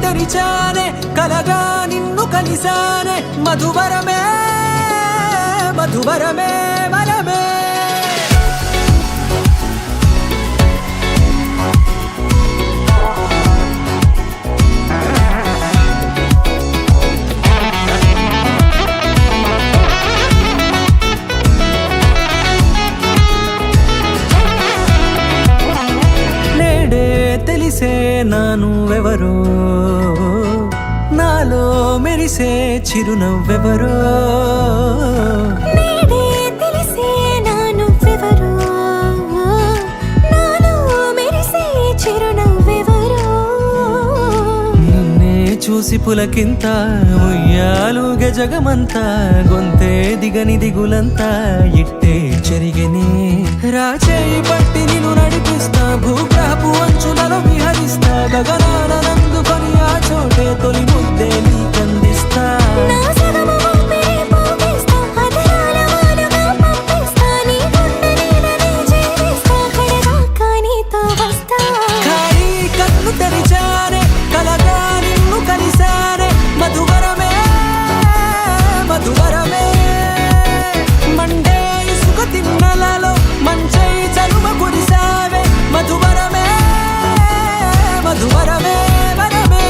తెరిచానే కలగా నిన్ను కలిసానే మధువరమే మధువరమే వరమే తెలిసే నానువెవరో నాలో మెరిసే చిరునవ్వెవరో నేడే తెలిసే నానువెవరో నాలో మెరిసే చిరునవ్వెవరో నిన్నే చూసి పులకింత ఉయ్యాలుగే జగమంతా గొంతే దిగని దిగులంతా ఇట్టే చెరిగనే రాచేయి పట్టి నిన్ను నడిపిస్తా భూగ్రహపు అంచులలో విహరిస్తా గగనాల నందుకొని ఆ చోటే తొలి ముద్దే నీకందిస్తా నా సగము ఊపిరి పోగేస్తా అధరాల వానగా పంపిస్తా నీ గుండె నీడనే చేరిస్తా కడదాకా నీతో వస్తా ఖాళీ కన్ను తెరిచానే కలగా నిన్ను కలిసానే మధువరమే మధువరమే మండే ఇసుక తిన్నలలో మంచై చలువ కురిసావే మధువరమే మధువరమే వరమే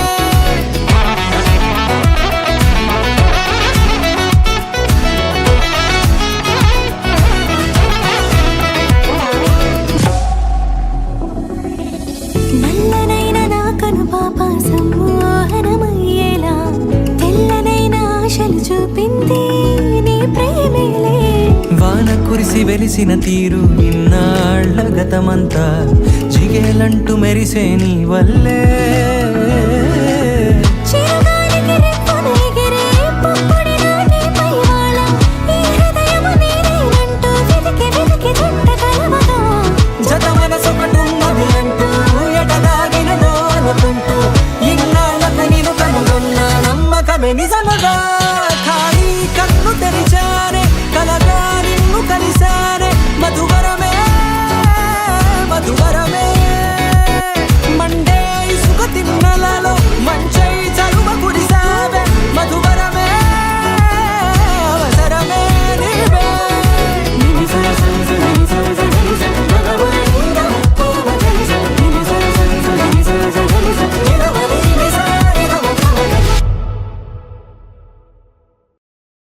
నల్లనైన నా కను పాప సమ్మోహనమయ్యేలా తెల్లనైన ఆశలు చూపింది నీ ప్రేమేలే వాన కురిసి వెలిసిన తీరు ఇన్నాళ్ల గతమంతా జిగేలంటూ మెరిసే నీ వల్లే